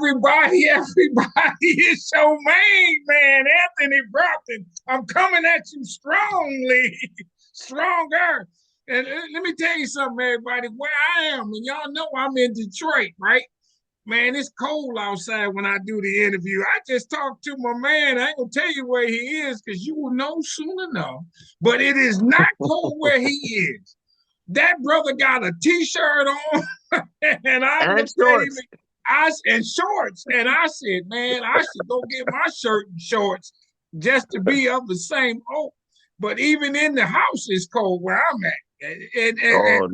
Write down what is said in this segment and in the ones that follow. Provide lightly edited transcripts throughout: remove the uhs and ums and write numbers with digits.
everybody, it's your main man, Anthony Brockton. I'm coming at you strongly, stronger. And let me tell you something, everybody, where I am, and y'all know I'm in Detroit, right? Man, it's cold outside when I do the interview. I just talked to my man. I ain't gonna tell you where he is because you will know soon enough. But it is not cold where he is. That brother got a t-shirt on, and I And looked at him shorts. and shorts, and I said, "Man, I should go get my shirt and shorts just to be of the same oak." But even in the house, it's cold where I'm at. Oh,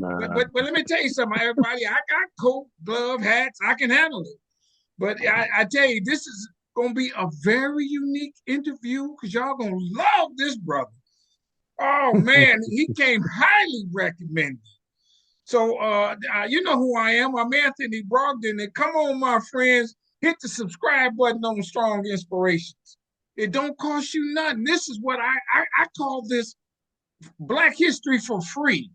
But let me tell you something, everybody. I got coat, glove, hats. I can handle it. But I tell you, this is gonna be a very unique interview because y'all gonna love this brother. Oh man, he came highly recommended. So you know who I am. I'm Anthony Brogdon. And come on, my friends, hit the subscribe button on Strong Inspirations. It don't cost you nothing. This is what I call this Black History for free.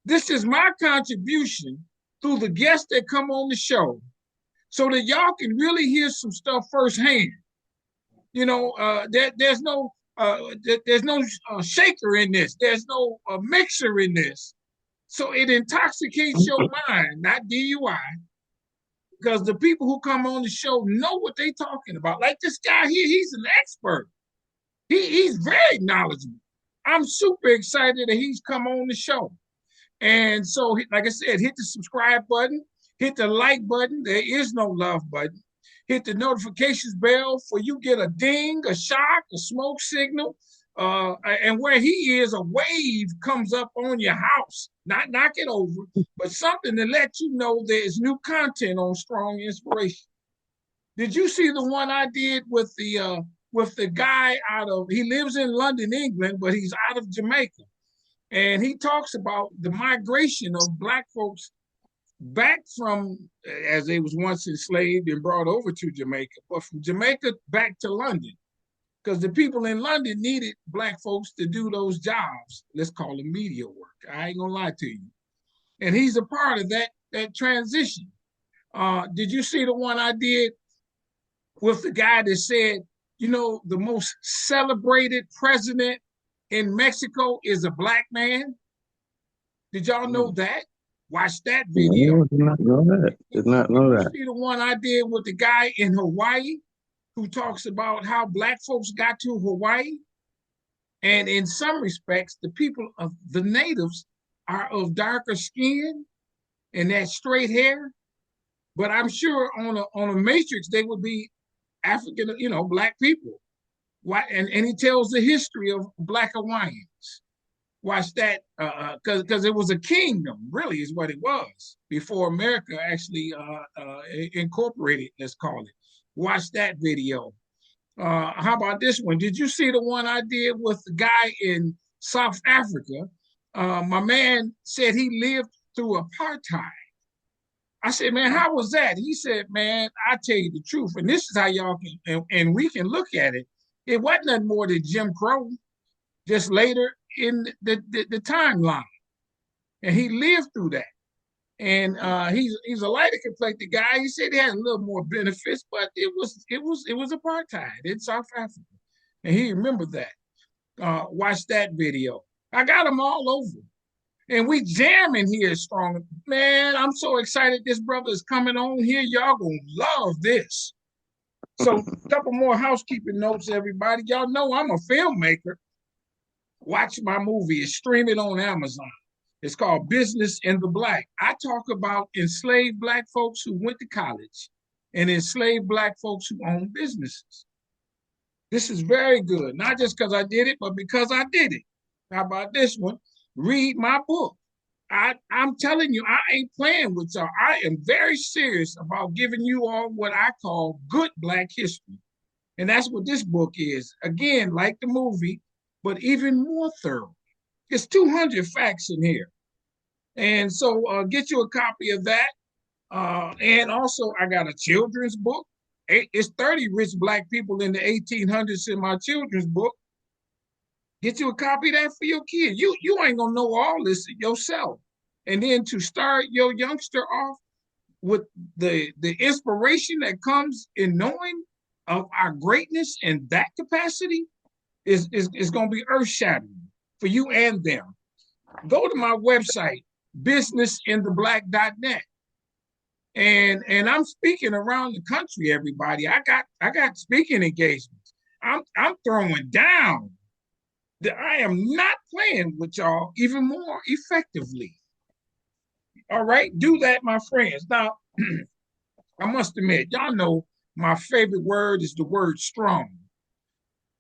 This is my contribution through the guests that come on the show so that y'all can really hear some stuff firsthand. You know, there's no shaker in this. There's no mixer in this. So it intoxicates your mind, not DUI, because the people who come on the show know what they're talking about. Like this guy here, he's an expert. He's very knowledgeable. I'm super excited that he's come on the show. And so, like I said, hit the subscribe button, hit the like button. There is no love button. Hit the notifications bell for you get a ding, a shock, a smoke signal. And where he is, a wave comes up on your house. Not knock it over, but something to let you know there's new content on Strong Inspiration. Did you see the one I did with the guy out of he lives in London, England, but he's out of Jamaica. And he talks about the migration of black folks back from as they was once enslaved and brought over to Jamaica, but from Jamaica back to London. Because the people in London needed black folks to do those jobs. Let's call them media work. I ain't gonna lie to you. And he's a part of that transition. Did you see the one I did with the guy that said, you know, the most celebrated president in Mexico is a black man? Did y'all know that? Watch that video. no, did not know that. Did not Did know you that. see the one I did with the guy in Hawaii who talks about how black folks got to Hawaii? And in some respects, the people of the natives are of darker skin and that straight hair. But I'm sure on a matrix they would be African, you know, black people. Why? And he tells the history of black Hawaiians. Watch that, because it was a kingdom, really, is what it was before America actually incorporated. Let's call it. Watch that video. How about this one? Did you see the one I did with the guy in South Africa? My man said he lived through apartheid. I said, man, how was that? He said, man, I tell you the truth, and this is how y'all can, and we can look at it. It wasn't nothing more than Jim Crow, just later in the timeline, and he lived through that. And he's a lighter complected guy. He said he had a little more benefits, but it was apartheid in South Africa, and he remembered that. Watch that video. I got them all over, and we jamming here strong. Man, I'm so excited this brother is coming on here. Y'all gonna love this. So, a couple more housekeeping notes, everybody. Y'all know I'm a filmmaker. Watch my movie. It's streaming on Amazon. It's called Business in the Black. I talk about enslaved black folks who went to college and enslaved black folks who own businesses. This is very good, not just because I did it, but because I did it. How about this one? Read my book. I'm telling you, I ain't playing with y'all. I am very serious about giving you all what I call good Black history. And that's what this book is. Again, like the movie, but even more thorough. It's 200 facts in here. And so get you a copy of that. And also, I got a children's book. It's 30 rich black people in the 1800s in my children's book. Get you a copy of that for your kid. You ain't gonna know all this yourself. And then to start your youngster off, with the inspiration that comes in knowing of our greatness in that capacity is going to be earth shattering for you and them. Go to my website, businessintheblack.net. And I'm speaking around the country, everybody. I got speaking engagements. I'm throwing down. I am not playing with y'all even more effectively. All right, do that, my friends. Now, I must admit, y'all know my favorite word is the word strong.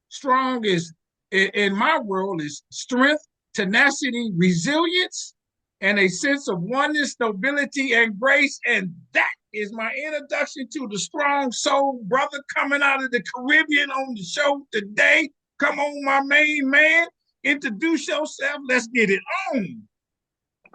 Strong is in my world is strength, tenacity, resilience, and a sense of oneness, nobility, and grace. And that is my introduction to the strong soul brother coming out of the Caribbean on the show today. Come on, my main man. Introduce yourself. Let's get it on.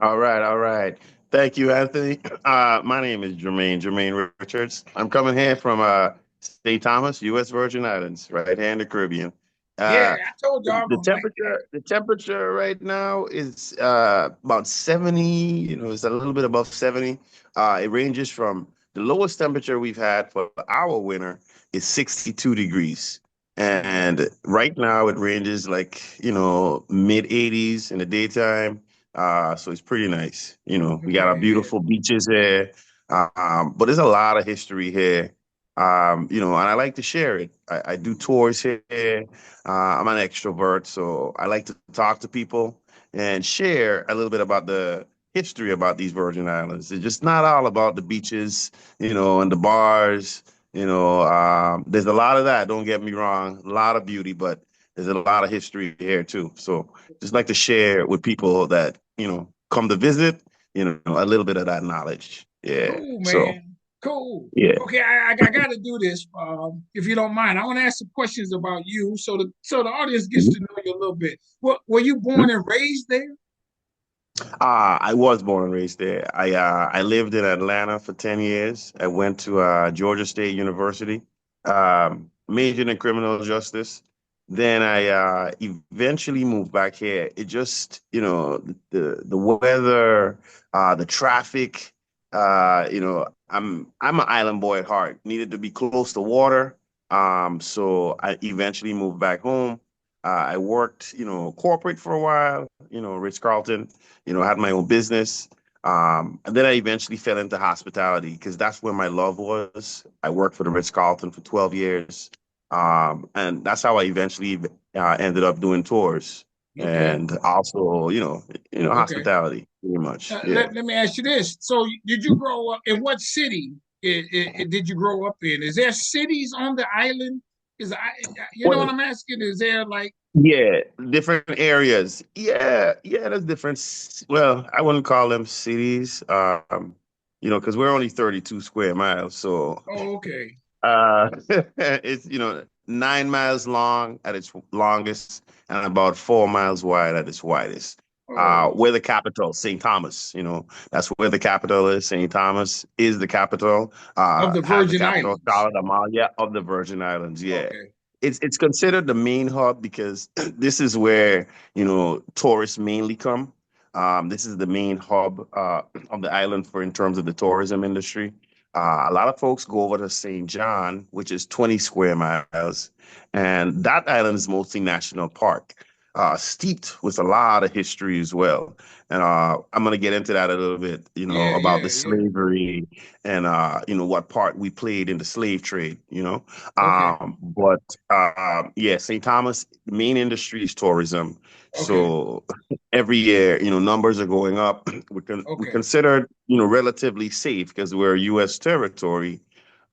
All right, all right. Thank you, Anthony. My name is Jermaine Richards. I'm coming here from St. Thomas, U.S. Virgin Islands, right here in the Caribbean. Yeah, Uh, I told y'all the gonna like that. temperature right now is about 70. It's a little bit above 70. It ranges from the lowest temperature we've had for our winter is 62 degrees. And right now it ranges like, mid 80s in the daytime. So it's pretty nice. We got our Yeah. beautiful beaches here. But there's a lot of history here. And I like to share it. I do tours here. I'm an extrovert, so I like to talk to people and share a little bit about the history about these Virgin Islands. It's just not all about the beaches, and the bars. There's a lot of that. Don't get me wrong, a lot of beauty, but there's a lot of history here too. So just like to share with people that come to visit, a little bit of that knowledge. Yeah. Cool, So man. Cool. yeah. Okay, I got to do this. If you don't mind, I want to ask some questions about you, so the audience gets to know you a little bit. What were you born and raised there? I was born and raised there. I lived in Atlanta for 10 years. I went to Georgia State University, majored in criminal justice. Then I eventually moved back here. It just, the weather, the traffic, I'm an island boy at heart. Needed to be close to water. So I eventually moved back home. I worked, corporate for a while, Ritz-Carlton, had my own business. And then I eventually fell into hospitality because that's where my love was. I worked for the Ritz-Carlton for 12 years. And that's how I eventually ended up doing tours Okay, and also, okay. hospitality, pretty much. Yeah. Let me ask you this. So, did you grow up in what city? Did you grow up in? Is there cities on the island? You know what Well, I'm asking? Is there like yeah, different areas. Yeah, there's different. Well, I wouldn't call them cities, because we're only 32 square miles. So oh, okay, it's 9 miles long at its longest and about 4 miles wide at its widest. oh, We're the capital, St. Thomas. That's where the capital is. St. Thomas is the capital. of the Has the Virgin capital, Islands? Charlotte Amalia of the Virgin Islands. Yeah, Okay, it's considered the main hub because this is where tourists mainly come. This is the main hub of the island for in terms of the tourism industry. A lot of folks go over to St. John, which is 20 square miles, and that island is mostly national park, steeped with a lot of history as well. And I'm going to get into that a little bit, yeah, about yeah, the yeah. slavery and, what part we played in the slave trade. Okay, But yeah, St. Thomas, the main industry is tourism. okay, So every year, numbers are going up. We okay, considered, relatively safe because we're U.S. territory,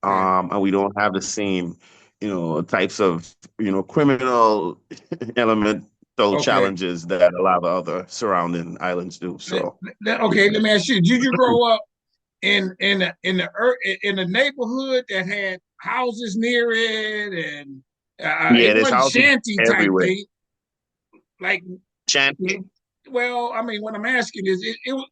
yeah, and we don't have the same, types of, criminal elemental okay. challenges that a lot of other surrounding islands do. So, Okay, let me ask you: did you grow up in the neighborhood that had houses near it, and yeah, it there's wasn't houses shanty type everywhere. thing? Like, Chanting. well, I mean, what I'm asking is,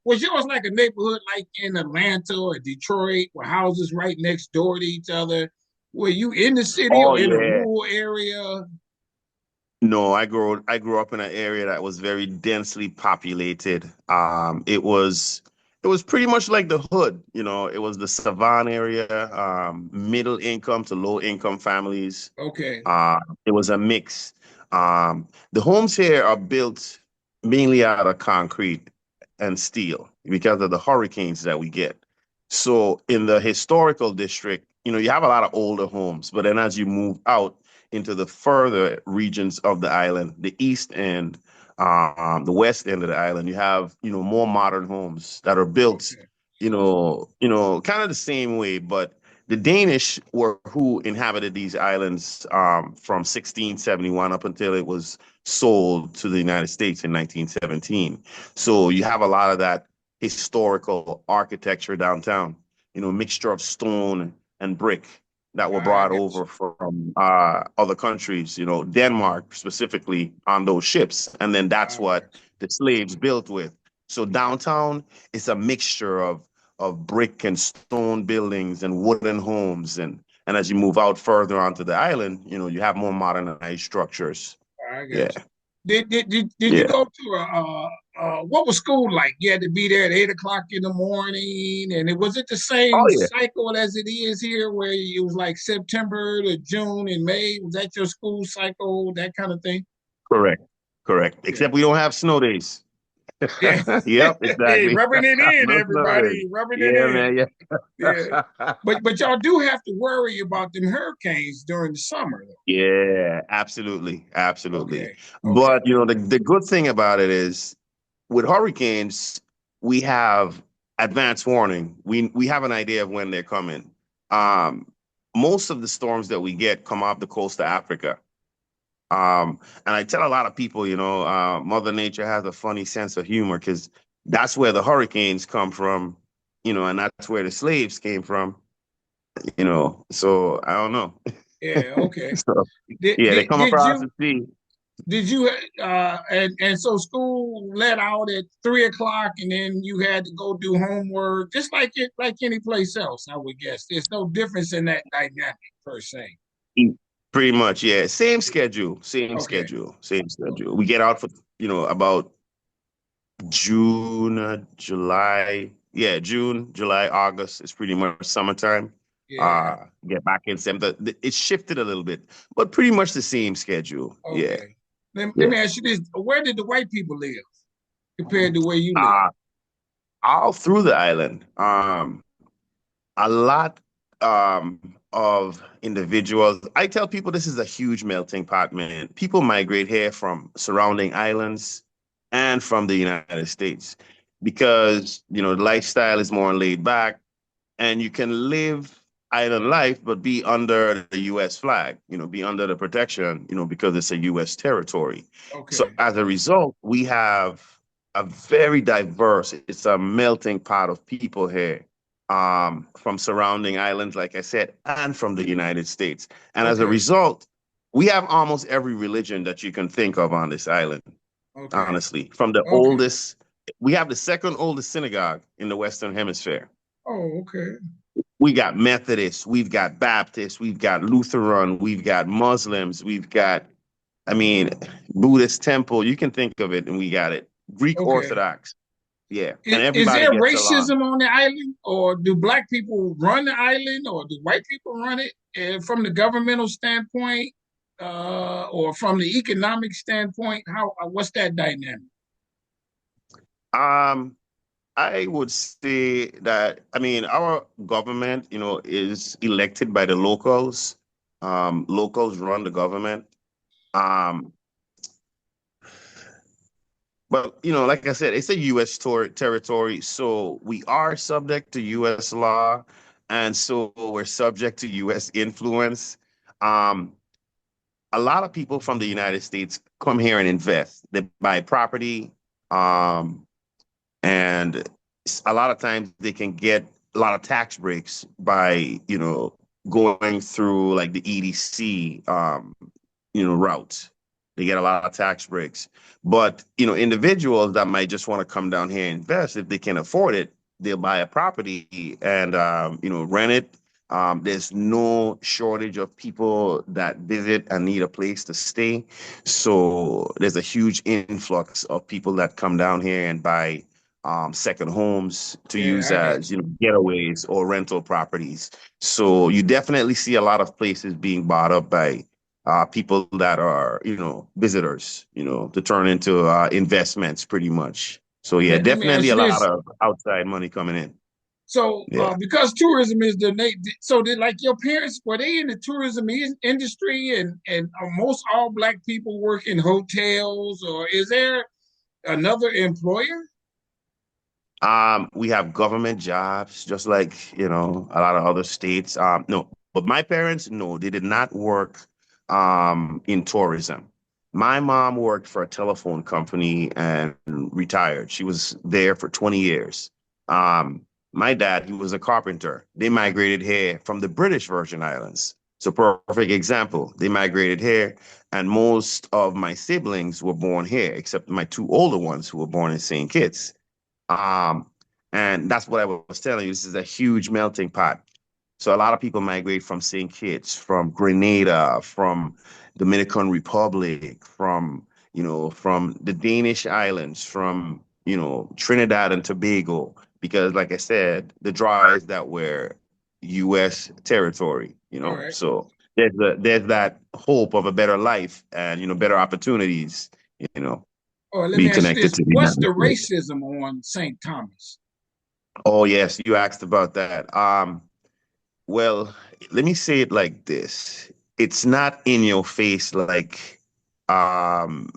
was yours like a neighborhood like in Atlanta or Detroit, where houses right next door to each other? Were you in the city Oh or in a yeah. rural area? No, I grew up in an area that was very densely populated. It was It was pretty much like the hood, you know. It was the Savannah area, middle income to low income families. Okay. It was a mix. The homes here are built mainly out of concrete and steel because of the hurricanes that we get. So in the historical district, you know, you have a lot of older homes, but then as you move out into the further regions of the island, the east end, the west end of the island, you have, you know, more modern homes that are built, Okay. kind of the same way, but the Danish were who inhabited these islands from 1671 up until it was sold to the United States in 1917. So you have a lot of that historical architecture downtown, you know, mixture of stone and brick that were I brought got over from other countries, you know, Denmark specifically on those ships. And then you. that's I got what the slaves built with. So downtown is a mixture of brick and stone buildings and wooden homes. And as you move out further onto the island, you know, you have more modernized structures. you. I Yeah. got you. Did you Yeah. go to what was school like? You had to be there at 8 o'clock in the morning, and was it the Oh same yeah. cycle as it is here, where it was like September to June and May? Was that your school cycle, that kind of thing? Correct. Correct. Yeah. Except we don't have snow days. Yeah. Yep, Hey, exactly. rubbing it in, No snow days. everybody, rubbing it Yeah, in. man. Yeah. Yeah. But y'all do have to worry about them hurricanes during the summer, though. Yeah, absolutely. Absolutely. Okay. Okay. But you know, the good thing about it is with hurricanes, we have advance warning. We have an idea of when they're coming. Um, Most of the storms that we get come off the coast of Africa. And I tell a lot of people, you know, Mother Nature has a funny sense of humor because that's where the hurricanes come from, you know, and that's where the slaves came from, you know. So I don't know. Yeah. Okay. So Did yeah, they did, come did across you the sea. did you and so school let out at 3 o'clock, and then you had to go do homework, just like any place else, I would guess. There's no difference in that dynamic per se. Pretty much, yeah. Same schedule, same Okay. schedule, same schedule. Okay. We get out for, you know, about June, July. Yeah, June, July, August is pretty much summertime. Yeah. Get back in September. It shifted a little bit, but pretty much the same schedule. Yeah, Okay. Let yeah. me ask you this: where did the white people live compared to where you live? Uh, all through the island. A lot of individuals. I tell people this is a huge melting pot, man. People migrate here from surrounding islands and from the United States because, you know, the lifestyle is more laid back and you can live island life, but be under the US flag, you know, be under the protection, you know, because it's a US territory. So Okay. as a result, we have a very diverse, it's a melting pot of people here from surrounding islands, like I said, and from the United States. And as a Okay. result, we have almost every religion that you can think of on this island, Okay. honestly. From the Okay. oldest, we have the second oldest synagogue in the Western Hemisphere. Oh, okay. We got Methodists, we've got Baptists, we've got Lutheran, we've got Muslims, we've got, I mean, Buddhist temple. You can think of it, and we got it. Greek Okay. Orthodox, yeah, and Is everybody there gets along. racism on the island, or do black people run the island, or do white people run it? From the governmental standpoint, or from the economic standpoint, how what's that dynamic? Um, I would say that, I mean, our government, you know, is elected by the locals. Locals run the government. Um, but, you know, like I said, it's a U.S. territory, so we are subject to U.S. law, and so we're subject to U.S. influence. Um, a lot of people from the United States come here and invest. They buy property. Um, and a lot of times they can get a lot of tax breaks by, you know, going through like the EDC you know, route. They get a lot of tax breaks. But, you know, individuals that might just want to come down here and invest, if they can afford it, they'll buy a property and you know, rent it. There's no shortage of people that visit and need a place to stay. So there's a huge influx of people that come down here and buy second homes to Yeah, use I got as, you. getaways or rental properties. So you definitely see a lot of places being bought up by people that are, visitors, to turn into investments pretty much. So yeah, Let me definitely ask a you lot this. of outside money coming in. So, Yeah. because tourism is so did like your parents were they in the tourism industry, and most all black people work in hotels, or is there another employer? We have government jobs, just like, a lot of other states. No, but my parents, no, they did not work in tourism. My mom worked for a telephone company and retired. She was there for 20 years. My dad, he was a carpenter. They migrated here from the British Virgin Islands. So perfect example. They migrated here, and most of my siblings were born here, except my two older ones who were born in St. Kitts. Um, and that's what I was telling you. This is a huge melting pot. So a lot of people migrate from St. Kitts, from Grenada, from Dominican Republic, from the Danish islands, from, Trinidad and Tobago, because like I said, the draw is that we're US territory, All right. So there's that hope of a better life and, better opportunities, you know, Or let me being ask you connected this: to the what's the United States. racism on St. Thomas? Oh, yes, you asked about that. Well, let me say it like this. It's not in your face like um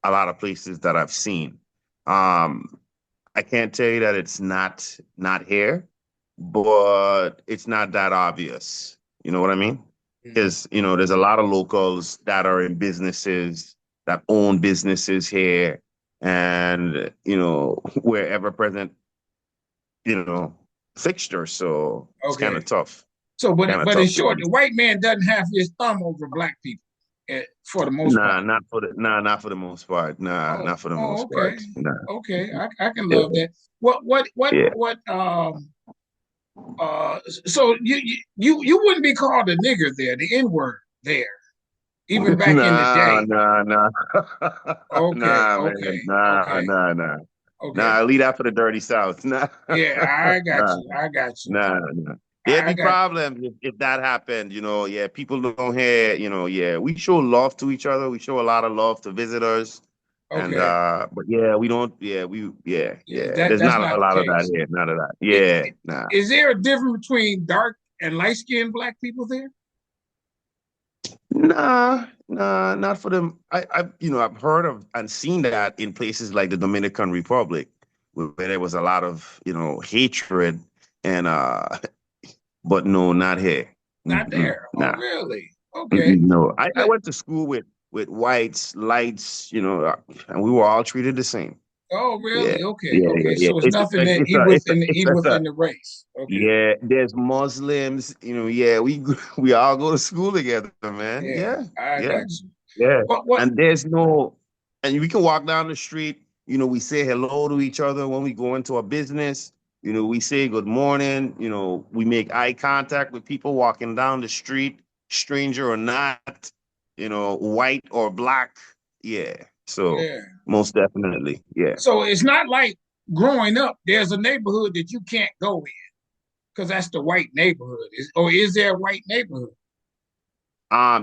a lot of places that I've seen. Um, I can't tell you that it's not here, but it's not that obvious. You know what I mean? Mm. Because, there's a lot of locals that are in businesses that own businesses here and, wherever present, you know, fixture. So it's kind Okay. of tough. So, Kind of but in tough to short, do. the white man doesn't have his thumb over black people, for the most part. Not for the most part. Nah, Oh, not for the oh, most okay, part. Nah. okay. I can Yeah. love that. Yeah. What? So you wouldn't be called a nigger there, the N word there, even back in the Nah, day. nah, nah. Okay, Nah, okay, man. Nah, okay, nah, nah. okay. Nah, leave that for the dirty South. Nah. Yeah, I got Nah, you. I got you. nah, nah. There'd I be got problems if that happened, yeah, people don't hear, yeah. We show love to each other. We show a lot of love to visitors. And okay. but yeah, we don't, Yeah, yeah. There's that's not a not the lot of that case. here. None of that. It, Yeah, nah. is there a difference between dark and light skinned black people there? Nah, nah, not for them. I've heard of and seen that in places like the Dominican Republic, where there was a lot of, hatred and but no, not here. Not there. Oh, Nah, really? Okay. no. I Let, went to school with whites, lights, and we were all treated the same. oh, Yeah, really? Okay. yeah, yeah, Okay. yeah. So it's It's nothing like that even within the race. Okay. yeah. There's Muslims, yeah. We all go to school together, man. Yeah, Yeah, I yeah. got you. Yeah. What? And there's no, and we can walk down the street, we say hello to each other when we go into a business. We say good morning, we make eye contact with people walking down the street, stranger or not, white or black. Yeah. So Yeah. most definitely. Yeah. So it's not like growing up. There's a neighborhood that you can't go in because that's the white neighborhood. Or is there a white neighborhood?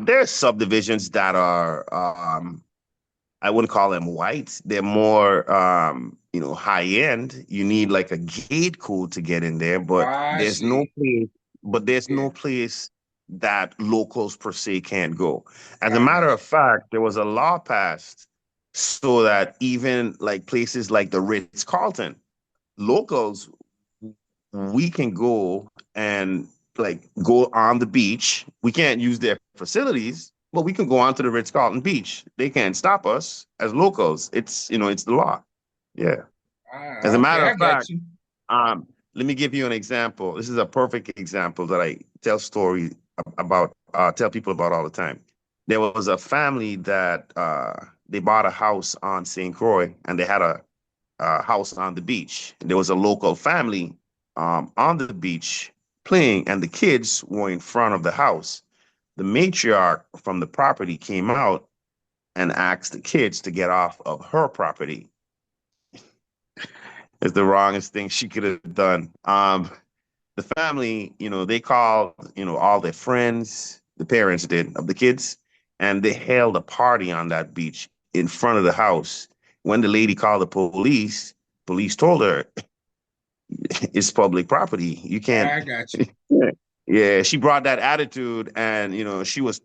There's subdivisions that are I wouldn't call them white. They're more, high end. You need like a gate code to get in there, but I there's no see. place, Yeah, that locals per se can't go. As a I matter got of fact, there was a law passed so that even like places like the Ritz-Carlton, locals, we can go and like go on the beach. We can't use their facilities, but we can go onto the Ritz-Carlton beach. They can't stop us as locals. It's the law. Yeah. you. As a Okay, matter I of got fact, you. let me give you an example. This is a perfect example that I tell story about, tell people about all the time. There was a family that they bought a house on St. Croix and they had a house on the beach. There was a local family on the beach playing, and the kids were in front of the house. The matriarch from the property came out and asked the kids to get off of her property. It's the wrongest thing she could have done. The family, they called, all their friends, the parents did of the kids, and they held a party on that beach in front of the house. When the lady called the police, police told her it's public property. You can't. I got you. Yeah, she brought that attitude, and she was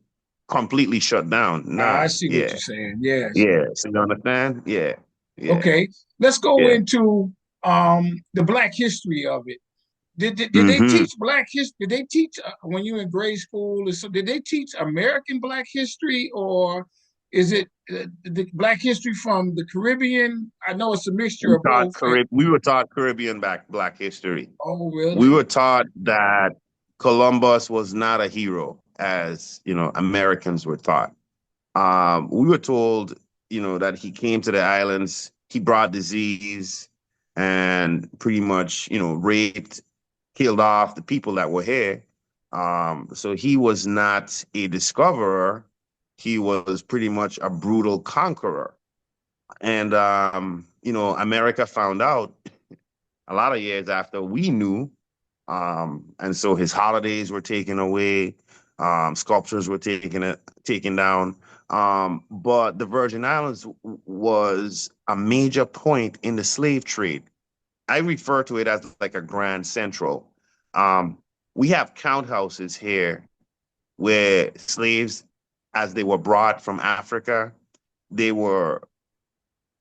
completely shut down. I Nah, see what yeah, you're saying. Yes. yeah. So you understand? Yeah, yeah, Okay. Let's go yeah. into the Black history of it. Did they Hmm. teach Black history? Did they teach when you were in grade school? So did they teach American Black history, or is it the Black history from the Caribbean? I know it's a mixture of both. We were taught Caribbean Black history. Oh, We really? were taught that Columbus was not a hero, as Americans were taught. We were told, that he came to the islands, he brought disease, and pretty much, raped, killed off the people that were here. So he was not a discoverer. He was pretty much a brutal conqueror. And America found out a lot of years after we knew. And so his holidays were taken away, sculptures were taken down. But the Virgin Islands was a major point in the slave trade. I refer to it as like a Grand Central. Um, we have count houses here where slaves, as they were brought from Africa, they were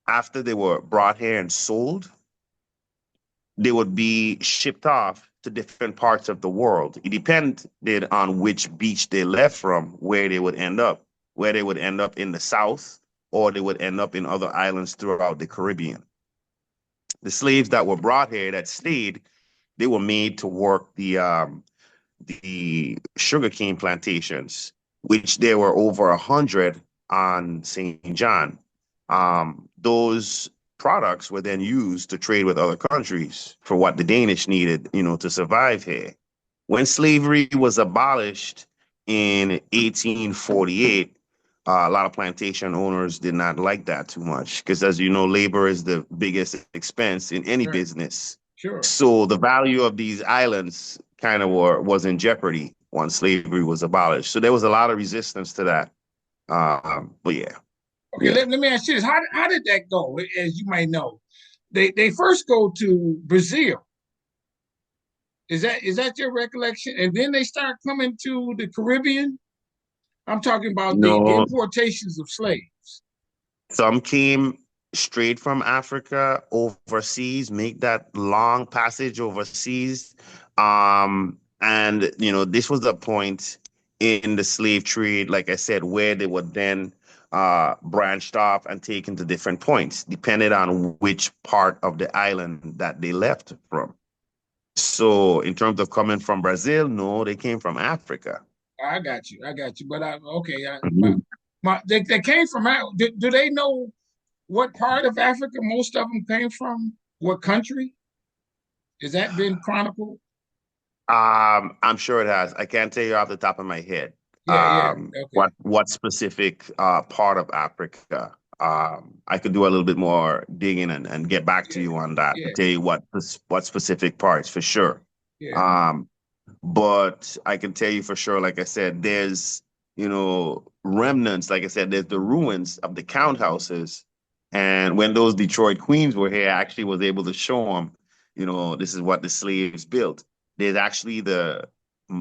after they were brought here and sold, they would be shipped off to different parts of the world. It depended on which beach they left from, where they would end up, where they would end up in the South, or they would end up in other islands throughout the Caribbean. The slaves that were brought here that stayed, they were made to work the sugarcane plantations, which there were over 100 on St. John. Those products were then used to trade with other countries for what the Danish needed, to survive here. When slavery was abolished in 1848, a lot of plantation owners did not like that too much because, as you know, labor is the biggest expense in any Right. business. Sure. So the value of these islands kind of was in jeopardy once slavery was abolished. So there was a lot of resistance to that. But yeah, Okay. yeah. Let me ask you this: how did that go? As you might know, they first go to Brazil. Is that your recollection? And then they start coming to the Caribbean. I'm talking about the No, importations of slaves. some came straight from Africa overseas, make that long passage overseas. And this was the point in the slave trade, like I said, where they would then branched off and taken to different points, depending on which part of the island that they left from. So, in terms of coming from Brazil, no, they came from Africa. I got you. I got you. But okay. Mhm. They came from. Do they know what part of Africa most of them came from? What country? Has that been chronicled? I'm sure it has. I can't tell you off the top of my head. Yeah, yeah. Okay. What specific part of Africa? I could do a little bit more digging and get back to Yeah, you on that to yeah, tell you what specific parts for sure. yeah. Um, but I can tell you for sure, like I said, there's, remnants, like I said, there's the ruins of the count houses. And when those Detroit Queens were here, I actually was able to show them, this is what the slaves built. There's actually the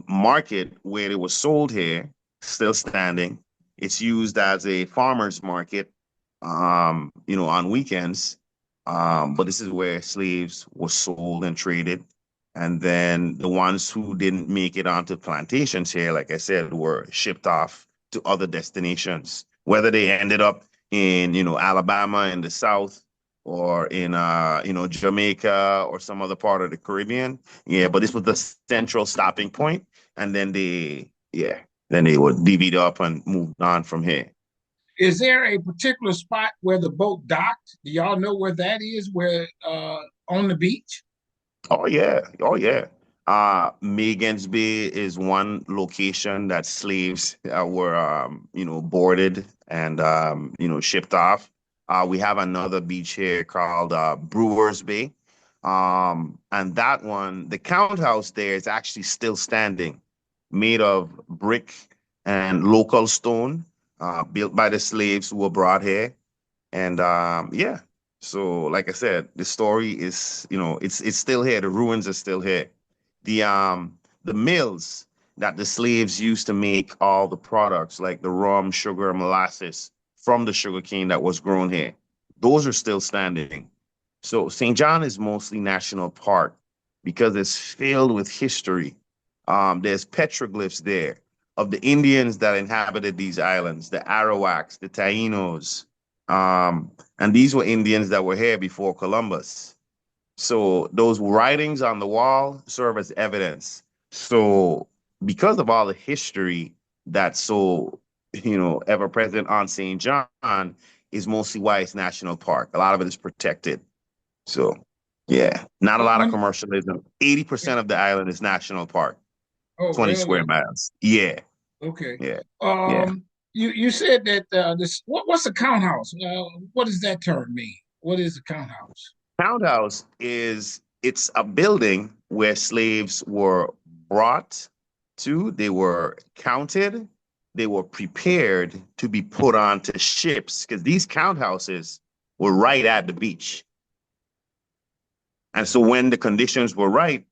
market where it was sold here, still standing. It's used as a farmer's market, on weekends. But this is where slaves were sold and traded. And then the ones who didn't make it onto plantations here, like I said, were shipped off to other destinations, whether they ended up in, Alabama in the South or in, Jamaica or some other part of the Caribbean. Yeah, but this was the central stopping point. And then then they would divvy it up and moved on from here. Is there a particular spot where the boat docked? Do y'all know where that is? Where on the beach? Oh yeah, oh yeah. Megan's Bay is one location that slaves were, boarded and shipped off. We have another beach here called Brewers Bay. And that one, the count house there is actually still standing, made of brick and local stone, built by the slaves who were brought here. And yeah, so like I said, the story is, it's still here. The ruins are still here. The mills that the slaves used to make all the products like the rum, sugar, molasses from the sugarcane that was grown here, those are still standing. So St. John is mostly national park because it's filled with history. There's petroglyphs there of the Indians that inhabited these islands, the Arawaks, the Tainos, and these were Indians that were here before Columbus. So those writings on the wall serve as evidence. So because of all the history that's so, ever present on St. John is mostly why it's national park. A lot of it is protected. So yeah, not a lot of When, commercialism. 80% of the island is national park, oh, 20 square really? miles. Yeah, Okay. yeah, yeah. You said that this what's a count house? What does that term mean? What is a count house? Townhouse it's a building where slaves were brought to, they were counted, they were prepared to be put onto ships because these count houses were right at the beach. And so when the conditions were right,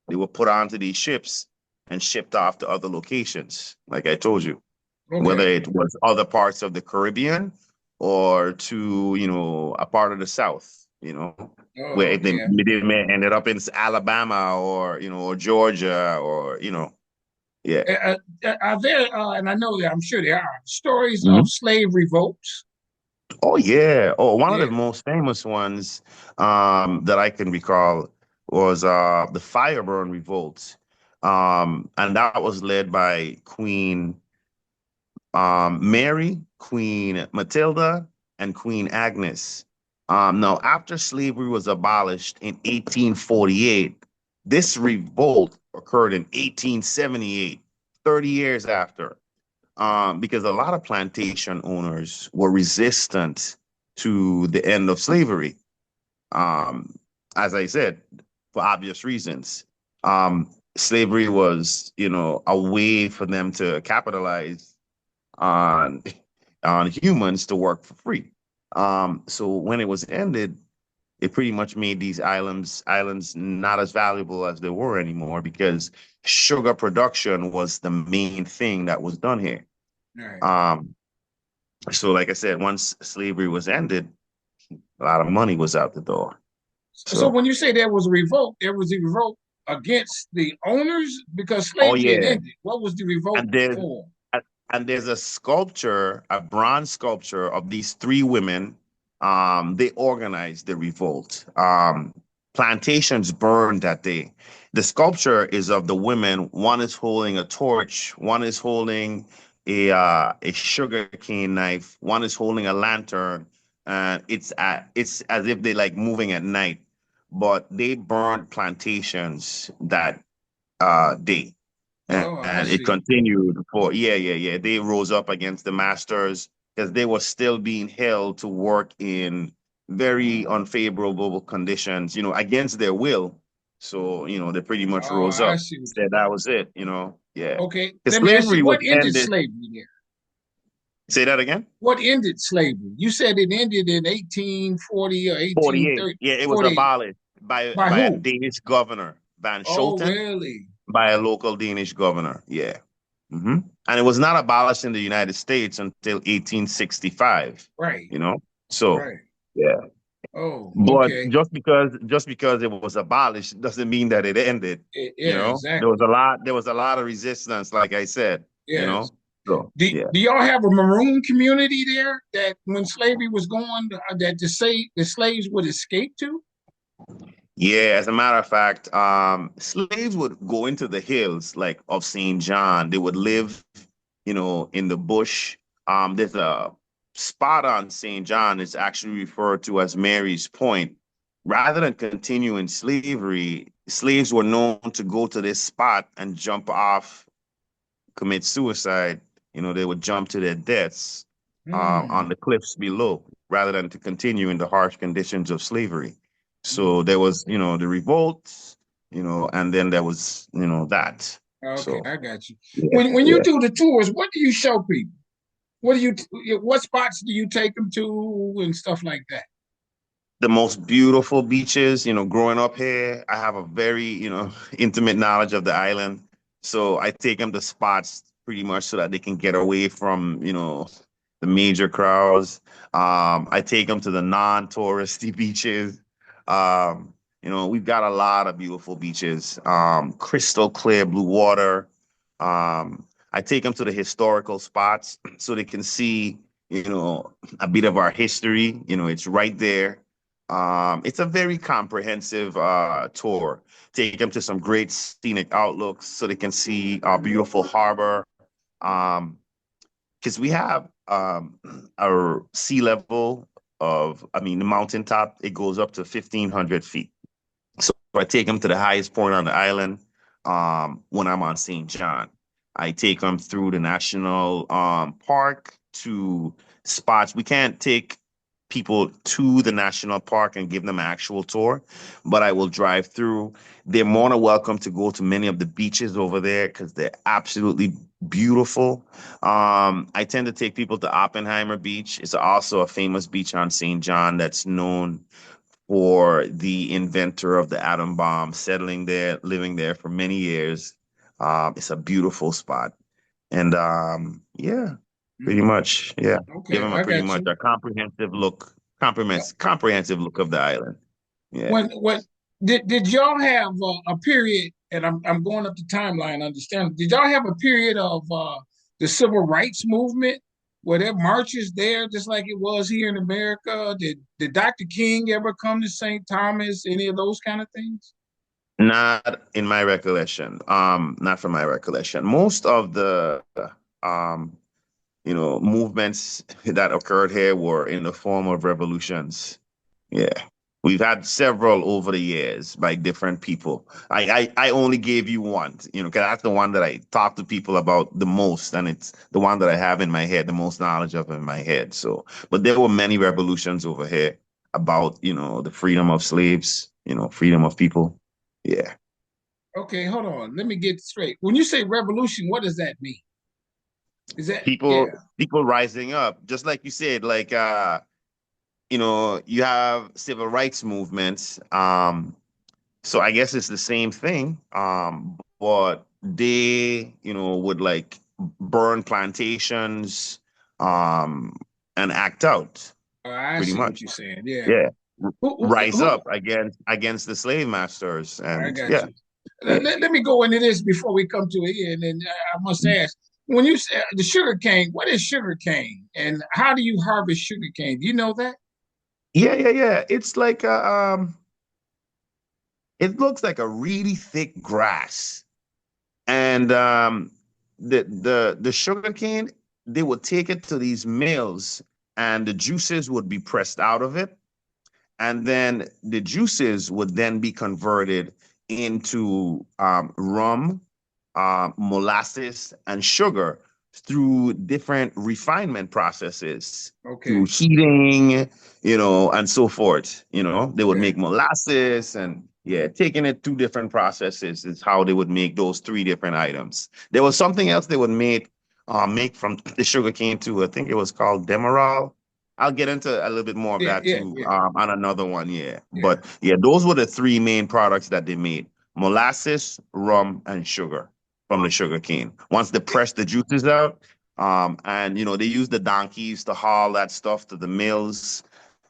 they were put onto these ships and shipped off to other locations, like I told you, whether Okay. it was other parts of the Caribbean or to, a part of the South, where Oh, if okay. they may ended up in Alabama or, or Georgia or, yeah. Are there, and I know that I'm sure there are stories of Mhm. slave revolts? Oh, yeah. Oh, one of the Yeah. most famous ones that I can recall was the Fireburn Revolt. And that was led by Queen Mary, Queen Matilda, and Queen Agnes. Now, after slavery was abolished in 1848, this revolt occurred in 1878, 30 years after, because a lot of plantation owners were resistant to the end of slavery. Um, as I said, for obvious reasons. Slavery was, a way for them to capitalize on humans to work for free. So when it was ended, it pretty much made these islands not as valuable as they were anymore because sugar production was the main thing that was done here. All right. Um, so like I said, once slavery was ended, a lot of money was out the door. So So, when you say there was a revolt against the owners because oh slavery had yeah, ended. What was the revolt and there's for? and there's a sculpture, a bronze sculpture of these three women. They organized the revolt. Plantations burned that day. The sculpture is of the women. One is holding a torch. One is holding a sugar cane knife. One is holding a lantern. And it's as if they like moving at night. But they burned plantations that day Oh, I and it see. continued for yeah. They rose up against the masters because they were still being held to work in very unfavorable conditions, against their will. So, they pretty much Oh, rose I up, see. said that was it, yeah. Okay, Because let me ask you, slavery was what ended ended. slavery there? Say that again. What ended slavery? You said it ended in 1840 or 48. 1830, Yeah, it was 40. abolished by By a who? Danish governor, Van Oh, Scholten, really? by a local Danish governor. Yeah. And it was not abolished in the United States until 1865, Right, you know? So, right. yeah. Oh, But okay. just because it was abolished doesn't mean that it ended, Yeah, There was exactly. a lot of resistance, like I said, you Yes. know? So, yeah. Do y'all have a maroon community there that when slavery was going, that the slaves would escape to? Yeah, as a matter of fact, slaves would go into the hills like of St. John. They would live, in the bush. There's a spot on St. John. It's actually referred to as Mary's Point. Rather than continuing slavery, slaves were known to go to this spot and jump off, commit suicide. They would jump to their deaths on Hmm. the cliffs below, rather than to continue in the harsh conditions of slavery. So there was, the revolts, and then there was, that. Okay, So I got you. yeah, When you yeah. do the tours, what do you show people? What do you what spots do you take them to and stuff like that? The most beautiful beaches, growing up here, I have a very, intimate knowledge of the island. So I take them to spots pretty much so that they can get away from, the major crowds. I take them to the non-touristy beaches. We've got a lot of beautiful beaches, crystal clear blue water. I take them to the historical spots so they can see, a bit of our history. It's right there. It's a very comprehensive tour. Take them to some great scenic outlooks so they can see our beautiful harbor. Um, because we have our sea level the mountaintop, it goes up to 1,500 feet. So I take them to the highest point on the island when I'm on St. John. I take them through the national park to spots. We can't take people to the national park and give them an actual tour, but I will drive through. They're more than welcome to go to many of the beaches over there because they're absolutely beautiful. I tend to take people to Oppenheimer Beach. It's also a famous beach on St. John that's known for the inventor of the atom bomb settling there, living there for many years. It's a beautiful spot. And yeah, pretty Mm, much, yeah. Give okay, them a I pretty got much you. a comprehensive look, Uh, comprehensive look of the island. Yeah. when did y'all have a period? And I'm going up the timeline. Understand? Did y'all have a period of the civil rights movement where there marches there, just like it was here in America? Did Dr. King ever come to St. Thomas? Any of those kind of things? Not in my recollection. Not from my recollection. Most of the um, movements that occurred here were in the form of revolutions. Yeah. We've had several over the years by different people. I only gave you one, because that's the one that I talk to people about the most, and it's the one that I have in my head, the most knowledge of in my head. So, but there were many revolutions over here about, the freedom of slaves, freedom of people. Yeah. Okay, hold on. Let me get straight. When you say revolution, what does that mean? Is that People yeah? people rising up, just like you said, like you have civil rights movements. So I guess it's the same thing. But they, would like burn plantations, um, and act out Oh, I pretty see what much. you're saying. Yeah. Yeah. Rise Who up against the slave masters. I And got yeah. you. Let me go into this before we come to an end. And I must ask, when you say the sugar cane, what is sugar cane, and how do you harvest sugar cane? Do you know that? Yeah, yeah, yeah. It's like it looks like a really thick grass. And the sugar cane, they would take it to these mills and the juices would be pressed out of it. And then the juices would then be converted into rum, molasses, and sugar through different refinement processes, through Okay. heating, and so forth. They would Okay. make molasses and yeah, taking it through different processes is how they would make those three different items. There was something else they would make from the sugar cane too. I think it was called demerol. I'll get into a little bit more of Yeah. that Yeah. too Yeah. on another one, yeah. Yeah. But yeah, those were the three main products that they made: molasses, rum, and sugar from the sugar cane. Once they pressed the juices out, and they used the donkeys to haul that stuff to the mills,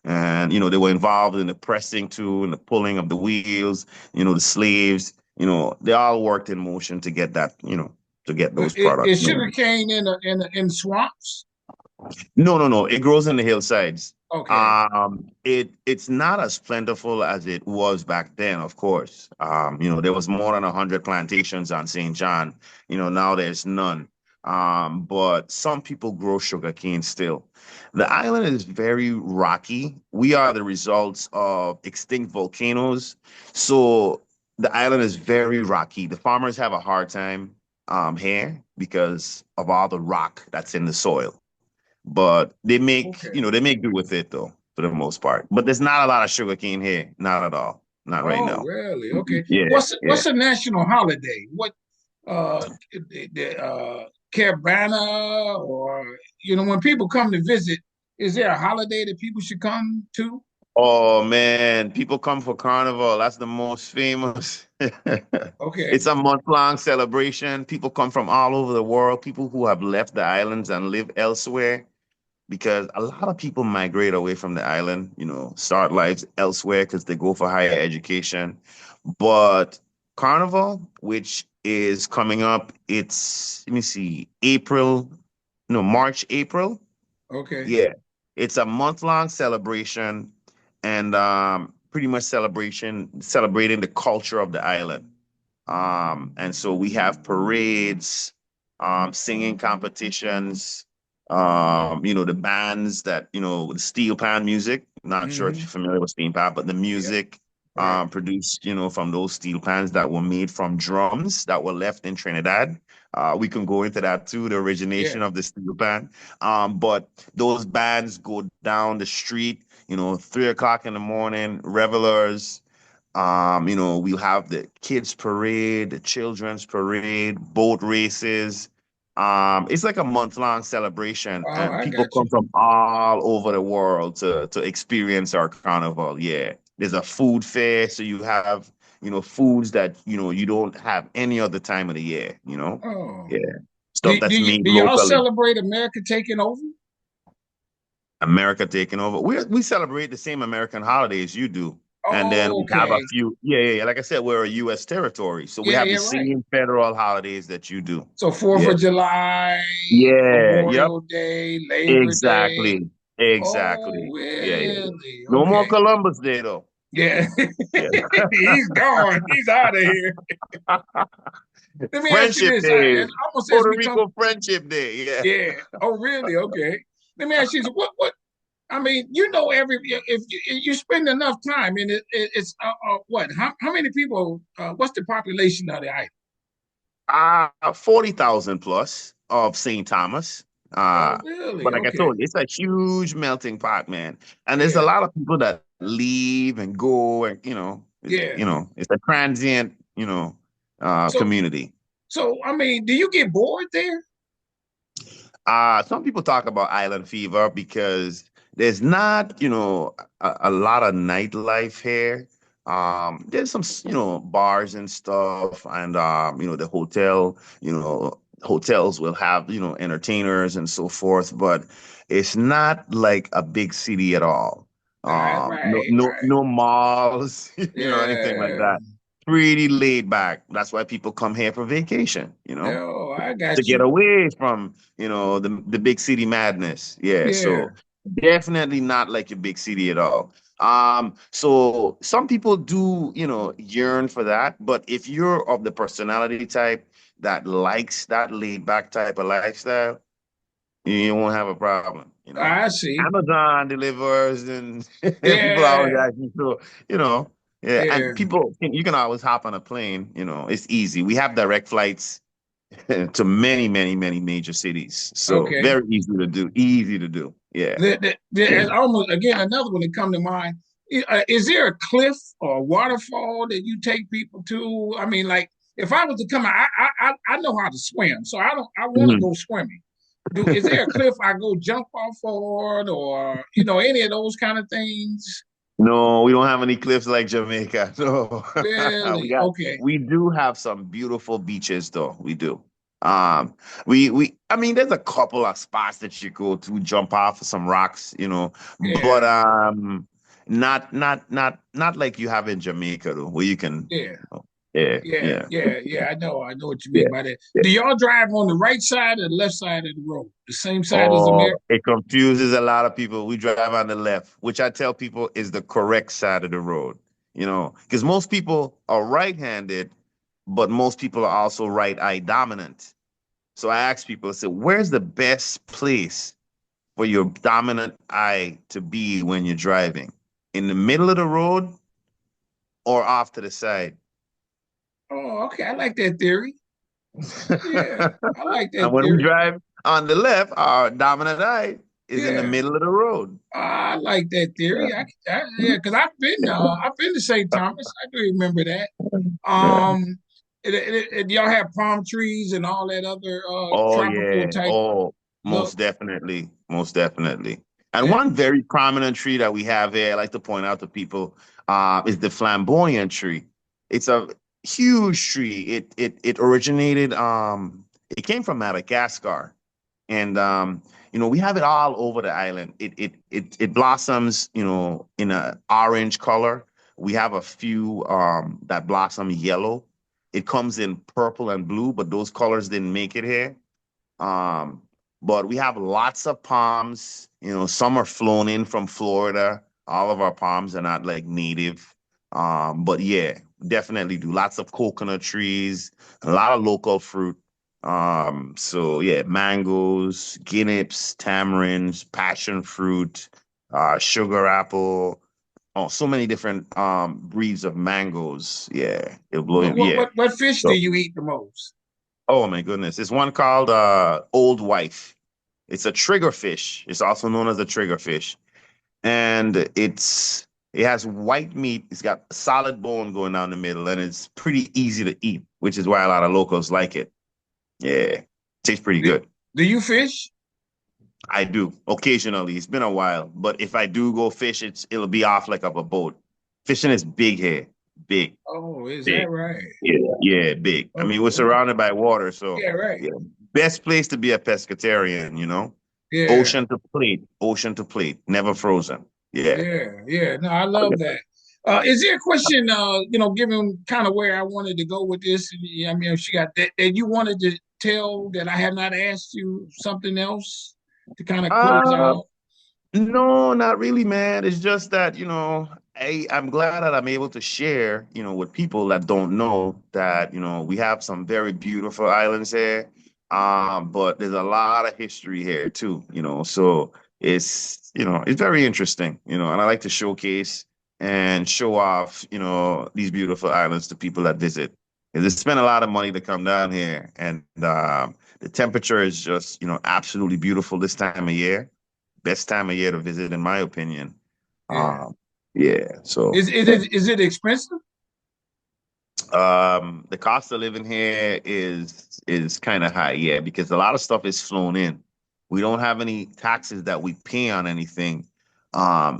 and they were involved in the pressing too and the pulling of the wheels. The slaves, they all worked in motion to get that, to get those products Is sugar made. cane in swamps? No, no, no. It grows in the hillsides. Okay. It's not as plentiful as it was back then, of course. There was more than 100 plantations on St. John. Now there's none. But some people grow sugarcane still. The island is very rocky. We are the results of extinct volcanoes. So the island is very rocky. The farmers have a hard time here because of all the rock that's in the soil, but they make Okay. they make do with it though. for the most part. But there's not a lot of sugarcane here, not at all, not right Oh, now. really? Okay. Yeah, yeah. What's a national holiday? What the Carabana, or when people come to visit, is there a holiday that people should come to? Oh man, people come for Carnival. That's the most famous. Okay. It's a month-long celebration. People come from all over the world, people who have left the islands and live elsewhere, because a lot of people migrate away from the island, start lives elsewhere because they go for higher education. But Carnival, which is coming up, it's, let me see, April, no, March, April. Okay. Yeah, it's a month-long celebration, and pretty much celebrating the culture of the island. And so we have parades, singing competitions, the bands that, the steel pan music. Not sure if you're Hmm. familiar with steel pan, but the Yep. music Right. produced, from those steel pans that were made from drums that were left in Trinidad. We can go into that too, the Yeah. origination of the steel pan. But those bands go down the street, 3 o'clock in the morning, revelers. We'll have the kids parade, the children's parade, boat races. It's like a month-long celebration, Oh, and I people got you. come from all over the world to experience our carnival. Yeah, there's a food fair, so you have, foods that, you don't have any other time of the year. Oh. Yeah, stuff Do that's made do y'all locally. celebrate America taking over? America taking over. We celebrate the same American holidays you do. And then Oh, we have a okay. few, yeah, yeah, yeah. Like I said, we're a U.S. territory. So we Yeah, have the yeah, right. same federal holidays that you do. So Fourth Yeah. of July, Yeah. Yep. Memorial Day, Labor Day. Exactly. Oh, Exactly. Yeah, yeah, yeah. really? No more Okay. Columbus Day though. Yeah. Yeah. He's gone. He's out of here. Let me ask you Friendship this. Day. And almost as Puerto we talk, Rico Friendship Day. Yeah. yeah. Oh, really? Okay. Let me ask you this. What, I mean, if you spend enough time and it's what? How many people, what's the population of the island? 40,000 plus of St. Thomas. Uh, Oh, really? but like I Okay. told you, it's a huge melting pot, man. And there's a Yeah. lot of people that leave and go, and Yeah. it's a transient, So, community. I mean, do you get bored there? Some people talk about island fever because there's not, a lot of nightlife here. There's some, bars and stuff, and the hotels will have, entertainers and so forth, but it's not like a big city at all. No, Right, no, right. no malls, anything like Yeah. that. Pretty laid back. That's why people come here for vacation. Oh, I To got get you. away from the big city madness. Yeah, Yeah. so definitely not like a big city at all. So some people do yearn for that, but if you're of the personality type that likes that laid back type of lifestyle, you won't have a problem. I see. Amazon delivers, and people always Yeah. ask me, so you know yeah, Yeah. and you can always hop on a plane. It's easy. We have direct flights to many, many, many major cities. So Okay. very easy to do. Yeah. And almost again another one that come to mind. Is there a cliff or a waterfall that you take people to? I mean, like if I was to come, I know how to swim, so I want to Mhm. go swimming. Is there a cliff I go jump off on, or any of those kind of things? No, we don't have any cliffs like Jamaica. No. we Really? got Okay. we do have some beautiful beaches though. We do. We I mean there's a couple of spots that you go to jump off of some rocks, but Yeah. not like you have in Jamaica though, where you can, Yeah. yeah, Yeah. yeah, Yeah. Yeah. I know what you yeah. mean by that. Yeah. Do y'all drive on the right side or the left side of the road? The same side as Oh, America? it confuses a lot of people. We drive on the left, which I tell people is the correct side of the road, because most people are right-handed, but most people are also right eye dominant. So I ask people, I say, where's the best place for your dominant eye to be when you're driving? In the middle of the road or off to the side? Oh, okay. I like that theory. Yeah, I like And that when we theory. drive on the left, our dominant eye It's in the Yeah, middle of the road. I like that Yeah. theory. Yeah, because I've been to St. Thomas. I do remember that. Yeah. Um, y'all have palm trees and all that other Oh tropical yeah. type Oh, look. most definitely. Most definitely. And And, one very prominent tree that we have here, I like to point out to people, is the flamboyant tree. It's a huge tree. It originated it came from Madagascar. And we have it all over the island. It blossoms, in a orange color. We have a few that blossom yellow. It comes in purple and blue, but those colors didn't make it here. Um, but we have lots of palms. Some are flown in from Florida. All of our palms are not like native. But yeah, definitely do. Lots of coconut trees, a lot of local fruit. So yeah, mangoes, guineps, tamarinds, passion fruit, sugar apple. Oh, so many different breeds of mangoes. Yeah, it'll blow you. Yeah. what fish do So, you eat the most? oh my goodness. There's one called Old Wife. It's a triggerfish. It's also known as a triggerfish. And it has white meat. It's got solid bone going down the middle, and it's pretty easy to eat, which is why a lot of locals like it. Yeah. Tastes pretty Do, good. do you fish? I do occasionally. It's been a while, but if I do go fish, it'll be off like of a boat. Fishing is big here. Big, Oh, is that big. right? Yeah, yeah, big. I mean, Okay, we're okay. surrounded by water, so Yeah, right. yeah. Best place to be a pescatarian. Yeah, Ocean to plate, never frozen. Yeah. yeah. No, I love that. Is there a question, given kind of where I wanted to go with this? I mean, if she got that you wanted to tell that I have not asked you something else to kind of close Uh, out? no, not really, man. It's just that, I'm glad that I'm able to share, with people that don't know that, we have some very beautiful islands here. But there's a lot of history here too. So it's very interesting, and I like to showcase and show off, these beautiful islands to people that visit. 'Cause they spend a lot of money to come down here, and the temperature is just, absolutely beautiful this time of year. Best time of year to visit, in my opinion. Yeah. Um, yeah. So Is it expensive? the cost of living here is kind of high, yeah, because a lot of stuff is flown in. We don't have any taxes that we pay on anything,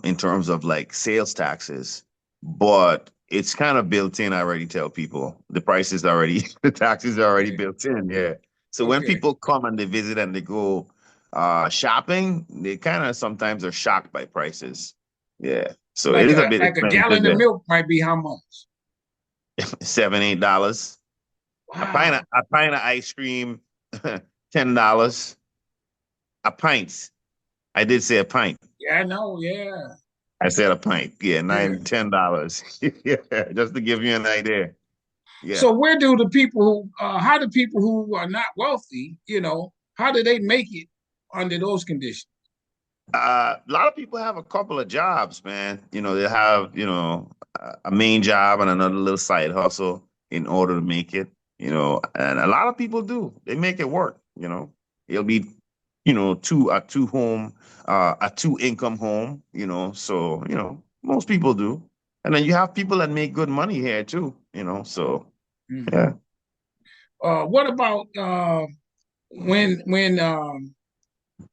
in terms of like sales taxes, but it's kind of built in. I already tell people the prices already, the taxes are already Yeah. built in. Yeah. So when Okay. people come and they visit and they go shopping, they kind of sometimes are shocked by prices. Yeah. So it Like is a a bit like a expensive gallon of there. milk might be how much? $7, $8. A pint of Wow. a pint of ice cream, $10. A pint. I did say a pint. Yeah, I know. Yeah. I said a pint. Yeah, Yeah. $9, $10. Yeah, just to give you an idea. Yeah. So where do the people how do people who are not wealthy, how do they make it under those conditions? A lot of people have a couple of jobs, man. They have, a main job and another little side hustle in order to make it, and a lot of people do. They make it work. It'll be, a two income home, so, most people do. And then you have people that make good money here too. Mhm. Yeah. What about when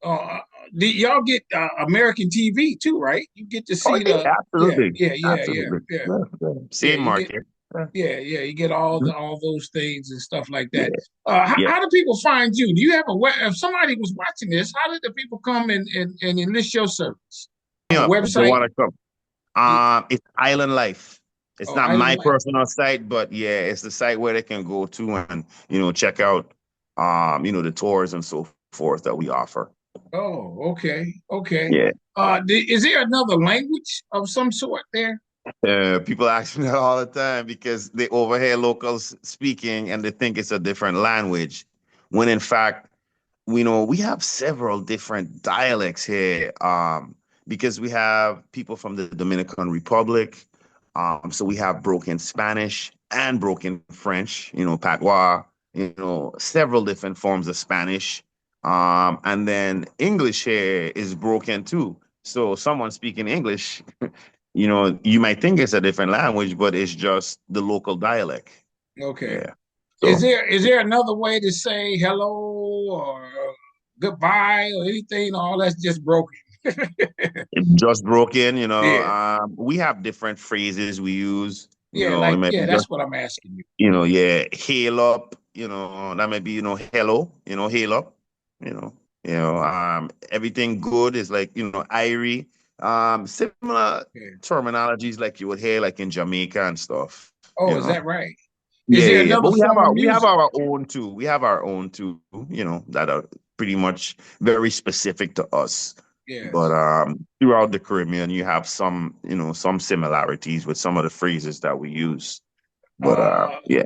uh, y'all get American TV too, right? You get to Oh, see yeah, the absolutely. yeah, Absolutely. yeah. Yeah, yeah. Yeah, Same you get market. Yeah. you get all Mhm. all those things and stuff like that. Yeah. How Yeah. do people find you? Do you have a if somebody was watching this? How did the people come and enlist your service? On a Up if they website? want to come. It's Island Life. It's Oh, not Island my Life. personal site, but yeah, it's the site where they can go to and check out the tours and so forth that we offer. Oh, okay, okay. Yeah. Is there another language of some sort there? People ask me that all the time because they overhear locals speaking and they think it's a different language, when in fact, we have several different dialects here, because we have people from the Dominican Republic. So we have broken Spanish and broken French, patois, several different forms of Spanish. And then English here is broken too. So someone speaking English, you might think it's a different language, but it's just the local dialect. Okay. Yeah. Is So there is there another way to say hello or goodbye or anything? All that's just broken. it just broken, Yeah. we have different phrases we use. Yeah, It like might be yeah, just, that's what I'm asking you. yeah, hail up, that might be, hello, hail up, you know, everything good is like, Irie. Similar Yeah. terminologies like you would hear like in Jamaica and stuff, Oh, is that right? Is Yeah, there yeah, yeah. another But form of we have music? our own too. We have our own too, that are pretty much very specific to us. But Yes. throughout the Caribbean, you have some, some similarities with some of the phrases that we use. But Uh, yeah.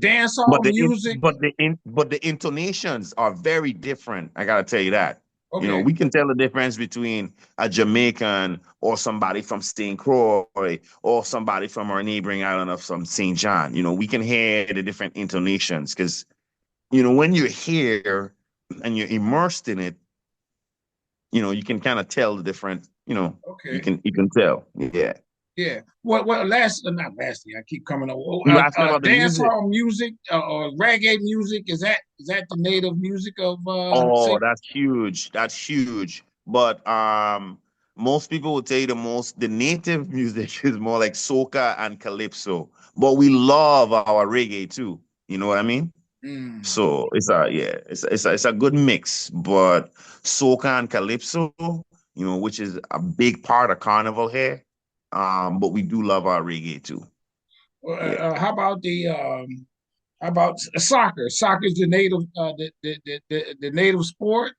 dance hall But music. the intonations are very different. I gotta tell you that. Okay. We can tell the difference between a Jamaican or somebody from St. Croix or somebody from our neighboring island of some St. John. We can hear the different intonations because when you're here and you're immersed in it, you can kind of tell the different. Okay. You can tell. Yeah. Yeah. What last not lastly, I keep coming over. You asking about the Dance music? hall music or reggae music, is that the native music of Oh, St. that's huge. That's huge. But most people would tell you the native music is more like soca and calypso. But we love our reggae too. You know what I mean? Mm, So it's a yeah, it's a good mix. But soca and calypso, which is a big part of carnival here. But we do love our reggae too. Yeah. how about how about soccer? Soccer is the native the native sport.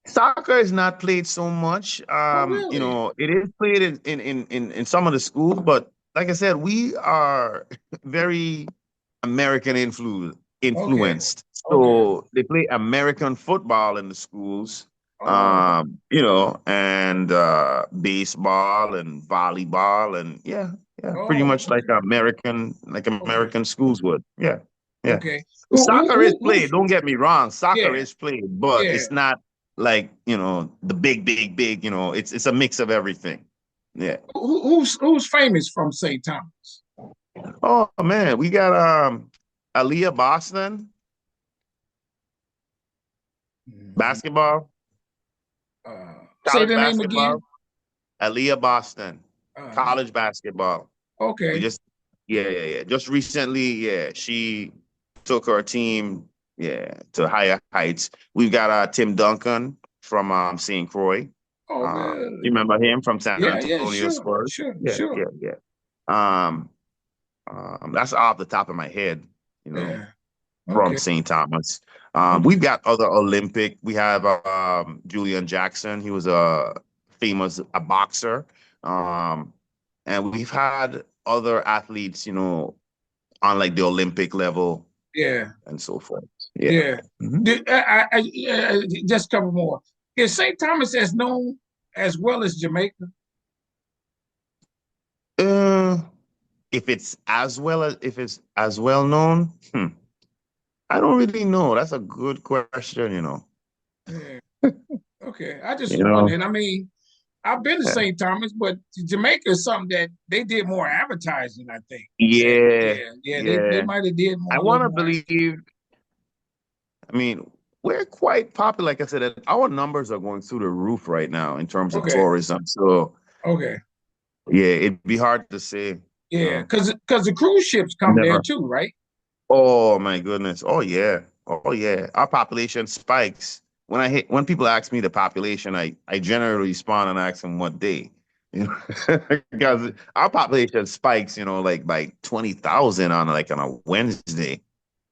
Soccer is not played so much. Oh really? It is played in some of the schools, but like I said, we are very American Okay. influenced. Okay. So they play American football in the schools, Oh, and baseball and volleyball and yeah, pretty oh, much like okay. American schools would. Yeah, yeah. Okay. Soccer is played. Who's Don't get me wrong. Soccer yeah, is played, but yeah. it's not like the big. It's a mix of everything. Yeah. Who's famous from St. Thomas? Oh man, we got Aaliyah Boston Mhm. basketball, Say college the name again. basketball. Aaliyah Boston Uh, college basketball. We okay. just yeah. Just recently, yeah, she took her team to higher heights. We've got Tim Duncan from St. Croix. Oh, You really? remember him from San Yeah, yeah, Antonio sure, Spurs? sure, Yeah, sure. yeah. Um, that's off the top of my head, you know, Yeah. from Okay. St. Thomas. Okay. We've got other Olympic. We have Julian Jackson. He was a boxer. Um, and we've had other athletes, on like the Olympic level Yeah. and so forth. Yeah. Yeah. Mhm. Just a couple more. Is St. Thomas as known as well as Jamaica? Uh, if it's as well known, I don't really know. That's a good question. Yeah. Okay. I just You was know, wondering. I mean, I've been to yeah, St. Thomas, but Jamaica is something that they did more advertising, I think. yeah. Yeah. They yeah. might have did I more, a want little to more. believe. I mean, we're quite popular. Like I said, our numbers are going through the roof right now in terms of Okay. tourism. So Okay. yeah, it'd be hard to say. Yeah. Because the cruise ships come there Never. too, right? Oh my goodness. Oh yeah. Oh yeah. Our population spikes. When people ask me the population, I generally respond and ask them what day. Because our population spikes, like by 20,000 on a Wednesday.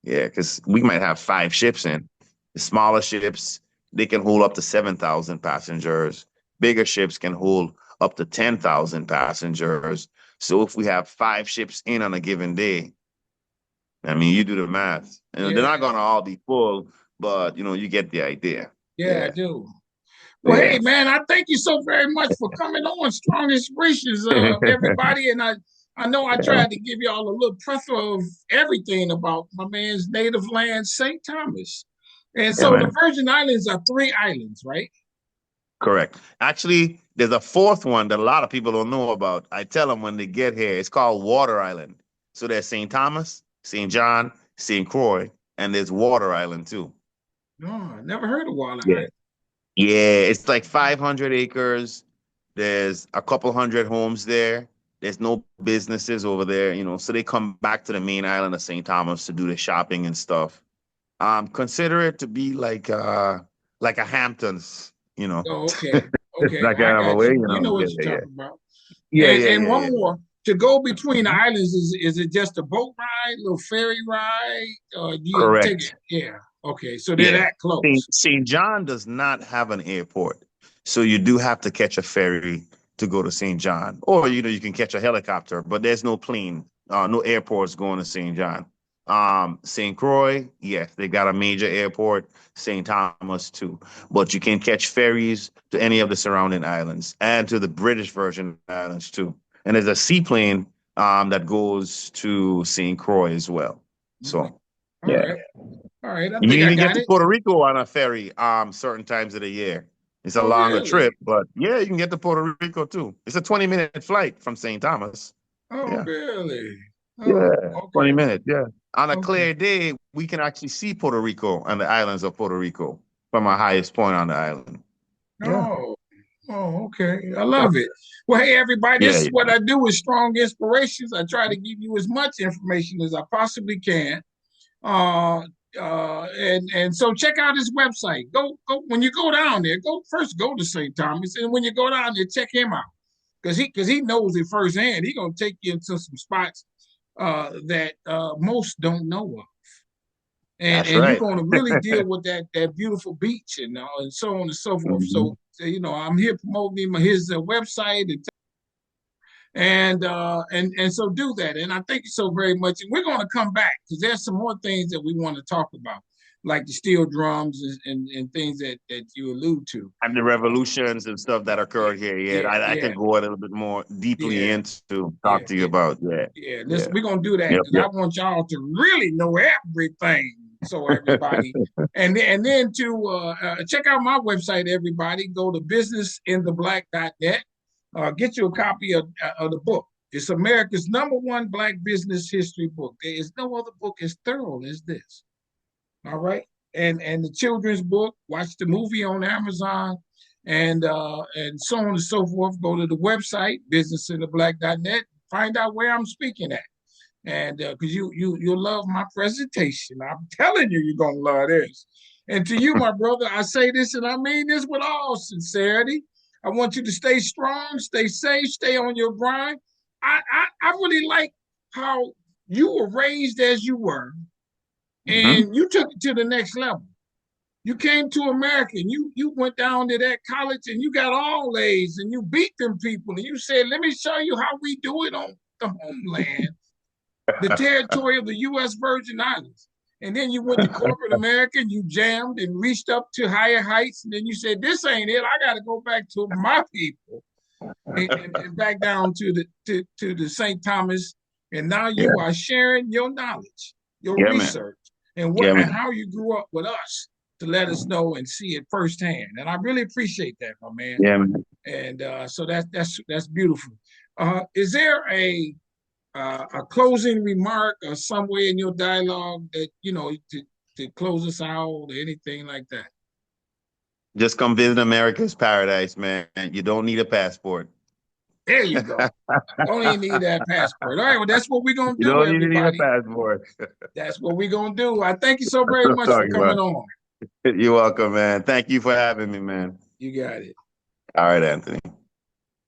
Yeah, because we might have five ships in. The smaller ships, they can hold up to 7,000 passengers. Bigger ships can hold up to 10,000 passengers. So if we have five ships in on a given day, I mean, you do the math. They're Yeah. not gonna all be full, but you get the idea. Yeah, I Yeah, do. Well, hey yeah. man, I thank you so very much for coming on Strong Inspirations, everybody. And I know I Yeah. tried to give y'all a little plethora of everything about my man's native land, St. Thomas. And Yeah, so the man. Virgin Islands are 3 islands, right? Correct. Actually, there's a fourth one that a lot of people don't know about. I tell them when they get here, it's called Water Island. So there's St. Thomas, St. John, St. Croix, and there's Water Island too. No, I never heard of Waller Yeah. Island. Yeah, it's like 500 acres. There's a couple hundred homes there. There's no businesses over there, so they come back to the main island of St. Thomas to do the shopping and stuff. Consider it to be like a Hamptons, Oh, okay. Okay, that I kind of a got way, you. You know Yeah, what you're yeah, talking about. yeah, And yeah, and yeah, one yeah. more. To go between the Mhm. islands, is it just a boat ride, little ferry ride? Or do you take it? Correct. Yeah. Okay. So they're Yeah. that St. close. St. John does not have an airport. So you do have to catch a ferry to go to St. John. Or, you can catch a helicopter, but there's no plane, no airports going to St. John. St. Croix, yes, they got a major airport. St. Thomas, too. But you can catch ferries to any of the surrounding islands and to the British Virgin Islands, too. And there's a seaplane that goes to St. Croix as well. Okay. So, All yeah. right. All right. I You can think I even get got to it. Puerto Rico on a ferry certain times of the year. It's a Oh, longer trip, really? but yeah, you can get to Puerto Rico too. It's a 20-minute flight from St. Thomas. Oh, Yeah. really? Yeah. Oh, 20 okay. minutes. Yeah. On a Okay. clear day, we can actually see Puerto Rico and the islands of Puerto Rico from our highest point on the island. Yeah. Oh, oh, okay. I love it. Well, hey, everybody, Yeah. this is what Yeah. I do with Strong Inspirations. I try to give you as much information as I possibly can. Uh, and so check out his website. Go when you go down there. Go to St. Thomas, and when you go down there, check him out because he knows it firsthand. He's gonna take you into some spots that most don't know of, and That's and you're right. gonna really deal with that beautiful beach and so on and so forth. Mhm. So I'm here promoting his website and so do that. And I thank you so very much. And we're going to come back because there's some more things that we want to talk about, like the steel drums and things that you allude to. And the revolutions and stuff that Yeah, occurred here. Yeah. yeah, I yeah, can go a little bit more deeply yeah, into yeah, talk to you yeah. about. Yeah. Yeah, Yeah. listen, we're gonna do that Yep. because I Yep. want y'all to really know everything. So everybody, and then to check out my website, everybody, go to businessintheblack.net. Get you a copy of the book. It's America's #1 Black business history book. There is no other book as thorough as this. All right, and the children's book. Watch the movie on Amazon, and so on and so forth. Go to the website businessintheblack.net. Find out where I'm speaking at, and because you'll love my presentation. I'm telling you, you're gonna love this. And to you, my brother, I say this, and I mean this with all sincerity. I want you to stay strong, stay safe, stay on your grind. I really like how you were raised as you were, Mhm. and you took it to the next level. You came to America and you went down to that college and you got all A's and you beat them people and you said, let me show you how we do it on the homeland, the territory of the U.S. Virgin Islands. And then you went to corporate America and you jammed and reached up to higher heights. And then you said, this ain't it. I got to go back to my people and back down to the St. Thomas. And now you Yeah. are sharing your knowledge, your Yeah, man. research, and Yeah, and man. how you grew up with us to let us know and see it firsthand. And I really appreciate that, my man. Yeah, man. And so that's beautiful. Is there a closing remark or some way in your dialogue that to close us out or anything like that? Just come visit America's paradise, man. You don't need a passport. There you go. Don't even need that passport. All right, well, that's what we're gonna You do, don't even need a everybody. passport. That's what we're gonna do. I thank you so That's very what I'm much for talking coming about. on. You're welcome, man. Thank you for having me, man. You got it. All right, Anthony.